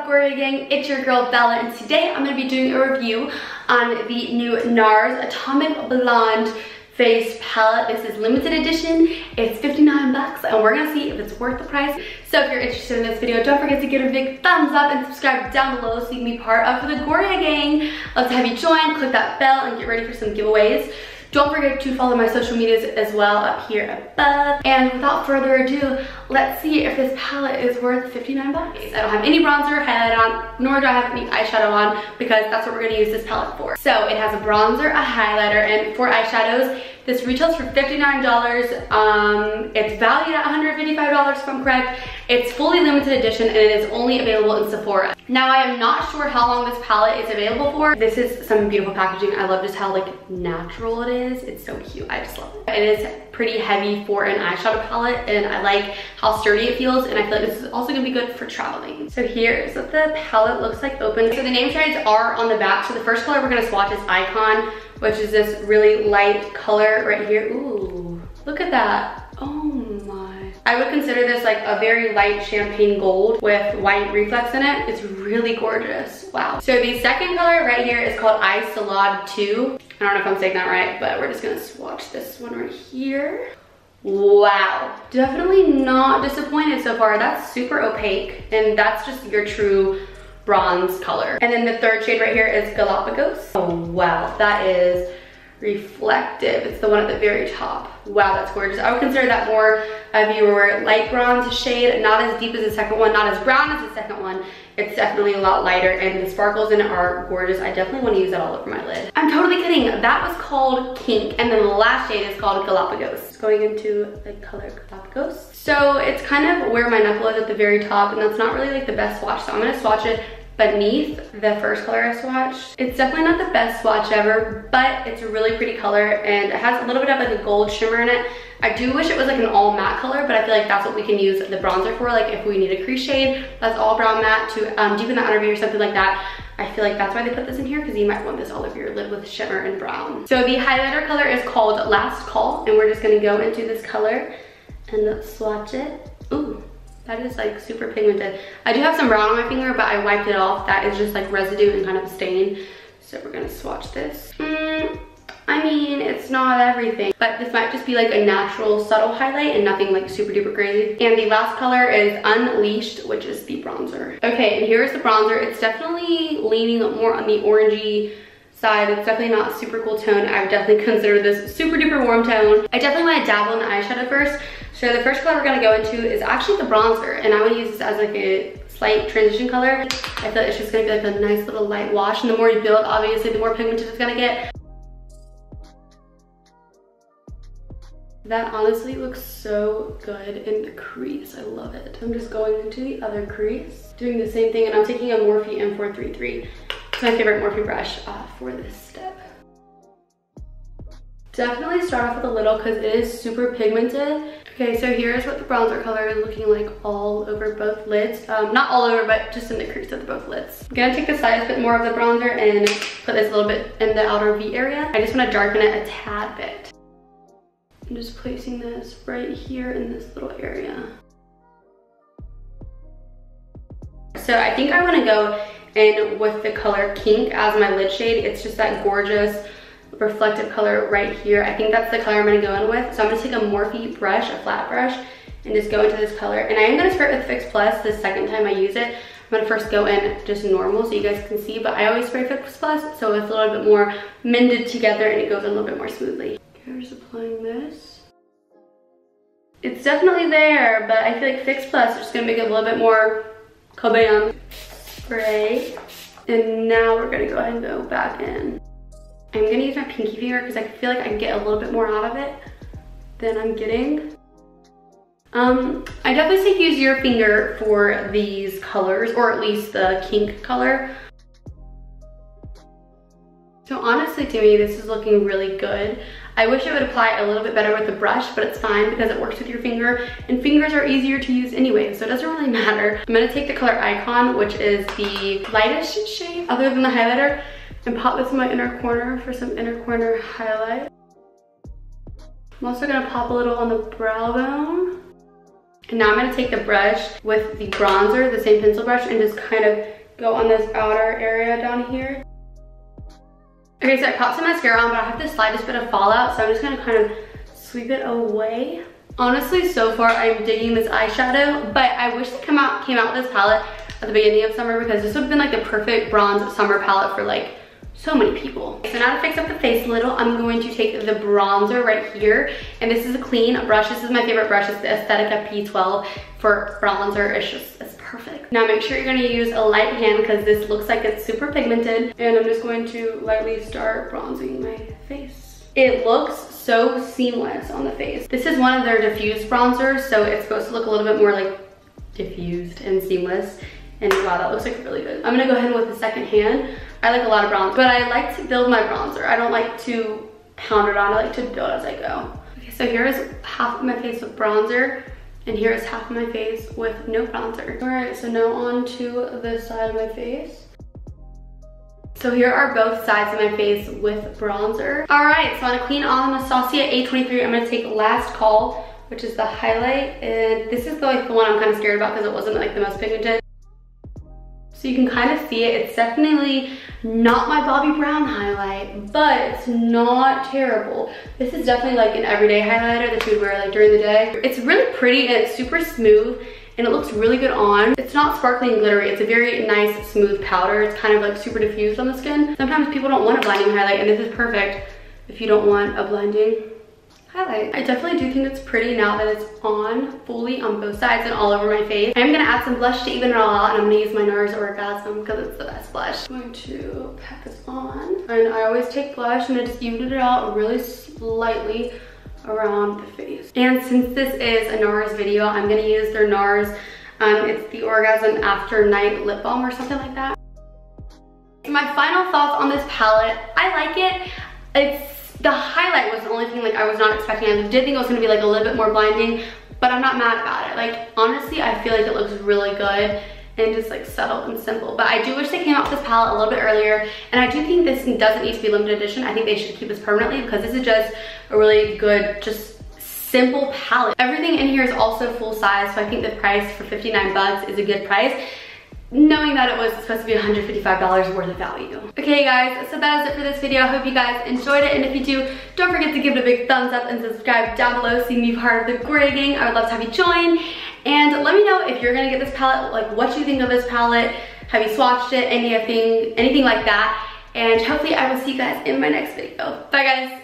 up, Goria Gang? It's your girl Bella, and today I'm going to be doing a review on the new Nars Atomic Blonde Face Palette. This is limited edition. It's 59 bucks, and we're going to see if it's worth the price. So if you're interested in this video, don't forget to give it a big thumbs up and subscribe down below so you can be part of the Goria Gang. Love to have you join. Click that bell and get ready for some giveaways. Don't forget to follow my social medias as well up here above. And without further ado, let's see if this palette is worth 59 bucks. I don't have any bronzer, highlight on, nor do I have any eyeshadow on because that's what we're gonna use this palette for. So it has a bronzer, a highlighter, and 4 eyeshadows. This retails for $59. It's valued at $155 if I'm correct. It's fully limited edition and it is only available in Sephora. Now I am not sure how long this palette is available for. This is some beautiful packaging. I love just how like natural it is. It's so cute, I just love it. It is pretty heavy for an eyeshadow palette and I like how sturdy it feels, and I feel like this is also gonna be good for traveling. So here's what the palette looks like open. So the name shades are on the back. So the first color we're gonna swatch is Icon, which is this really light color right here. Ooh, look at that. Oh my. I would consider this like a very light champagne gold with white reflex in it. It's really gorgeous, wow. So the second color right here is called Isolade 2. I don't know if I'm saying that right, but we're just gonna swatch this one right here. Wow, definitely not disappointed so far. That's super opaque, and that's just your true bronze color. And then the third shade right here is Galapagos. Oh wow, that is reflective. It's the one at the very top. Wow, that's gorgeous. I would consider that more of your light bronze shade, not as deep as the second one, not as brown as the second one. It's definitely a lot lighter, and the sparkles in it are gorgeous. I definitely want to use that all over my lid. I'm totally kidding. That was called Kink, and then the last shade is called Galapagos. It's going into the color Galapagos. So it's kind of where my knuckle is at the very top, and that's not really like the best swatch, so I'm going to swatch it beneath the first color I swatched. It's definitely not the best swatch ever, but it's a really pretty color, and it has a little bit of like a gold shimmer in it. I do wish it was like an all matte color, but I feel like that's what we can use the bronzer for. Like if we need a crease shade that's all brown matte to deepen the outer V or something like that, I feel like that's why they put this in here, because you might want this all over your lid with shimmer and brown. So the highlighter color is called Last Call, and we're just gonna go into this color and swatch it. Ooh. That is like super pigmented. I do have some brown on my finger, but I wiped it off. That is just like residue and kind of a stain. So we're gonna swatch this. I mean, it's not everything, but this might just be like a natural subtle highlight and nothing like super duper crazy. And the last color is Unleashed, which is the bronzer. Okay, and here's the bronzer. It's definitely leaning more on the orangey side. It's definitely not super cool tone. I would definitely consider this super duper warm tone. I definitely want to dabble in the eyeshadow first. So the first color we're gonna go into is actually the bronzer, and I want to use this as like a slight transition color. I feel like it's just gonna be like a nice little light wash, and the more you build, obviously, the more pigmented it's gonna get. That honestly looks so good in the crease. I love it. I'm just going into the other crease, doing the same thing, and I'm taking a Morphe M433. It's my favorite Morphe brush for this step. Definitely start off with a little because it is super pigmented. Okay, so here's what the bronzer color is looking like all over both lids. Not all over, but just in the crease of both lids. I'm gonna take the slightest bit more of the bronzer and put this a little bit in the outer V area. I just want to darken it a tad bit. I'm just placing this right here in this little area. So I think I want to go in with the color Kink as my lid shade. It's just that gorgeous reflective color right here. I think that's the color I'm gonna go in with. So I'm gonna take a Morphe brush, a flat brush, and just go into this color. And I am gonna spray it with Fix Plus the second time I use it. I'm gonna first go in just normal so you guys can see, but I always spray Fix Plus so it's a little bit more mended together and it goes in a little bit more smoothly. Okay, I'm just applying this. It's definitely there, but I feel like Fix Plus is just gonna make it a little bit more kabam. Spray. And now we're gonna go ahead and go back in. I'm gonna use my pinky finger because I feel like I can get a little bit more out of it than I'm getting. I definitely say use your finger for these colors, or at least the Kink color. So honestly to me, this is looking really good. I wish it would apply a little bit better with the brush, but it's fine because it works with your finger, and fingers are easier to use anyway, so it doesn't really matter. I'm gonna take the color Icon, which is the lightest shade other than the highlighter, and pop this in my inner corner for some inner corner highlight. I'm also gonna pop a little on the brow bone. And now I'm gonna take the brush with the bronzer, the same pencil brush, and just kind of go on this outer area down here. Okay, so I popped some mascara on, but I have this slightest bit of fallout, so I'm just gonna kind of sweep it away. Honestly, so far I'm digging this eyeshadow, but I wish they came out with this palette at the beginning of summer, because this would have been like the perfect bronze summer palette for like so many people. So now to fix up the face a little, I'm going to take the bronzer right here, and this is a clean brush. This is my favorite brush. It's the Aesthetica P12 for bronzer. It's perfect. Now make sure you're gonna use a light hand, because this looks like it's super pigmented, and I'm just going to lightly start bronzing my face. It looks so seamless on the face. This is one of their diffused bronzers, so it's supposed to look a little bit more like diffused and seamless. And wow, that looks like really good. I'm gonna go ahead with the second hand. I like a lot of bronzer, but I like to build my bronzer. I don't like to pound it on, I like to build as I go. Okay, so here is half of my face with bronzer, and here is half of my face with no bronzer. All right, so now on to this side of my face. So here are both sides of my face with bronzer. All right, so on a clean Anastasia A23, I'm gonna take Last Call, which is the highlight, and this is like the one I'm kind of scared about because it wasn't like the most pigmented. So you can kind of see it. It's definitely not my Bobbi Brown highlight, but it's not terrible. This is definitely like an everyday highlighter that you would wear like during the day. It's really pretty and it's super smooth and it looks really good on. It's not sparkly and glittery. It's a very nice smooth powder. It's kind of like super diffused on the skin. Sometimes people don't want a blinding highlight, and this is perfect if you don't want a blinding highlight. I definitely do think it's pretty now that it's on fully on both sides and all over my face. I'm gonna add some blush to even it all out, and I'm gonna use my Nars Orgasm because it's the best blush. I'm going to pat this on, and I always take blush and I just even it out really slightly around the face. And since this is a Nars video, I'm gonna use their Nars. It's the Orgasm After Night Lip Balm or something like that. So my final thoughts on this palette, I like it. The highlight was the only thing like I was not expecting. I did think it was gonna be like a little bit more blinding, but I'm not mad about it. Like honestly, I feel like it looks really good and just like subtle and simple. But I do wish they came out with this palette a little bit earlier, and I do think this doesn't need to be limited edition. I think they should keep this permanently because this is just a really good, just simple palette. Everything in here is also full size, so I think the price for 59 bucks is a good price, knowing that it was supposed to be $155 worth of value. Okay guys, so that is it for this video. I hope you guys enjoyed it, and if you do, don't forget to give it a big thumbs up and subscribe down below so you can be part of the Goria gang. I would love to have you join, and let me know if you're gonna get this palette, like what you think of this palette, have you swatched it, anything like that, and hopefully I will see you guys in my next video. Bye guys.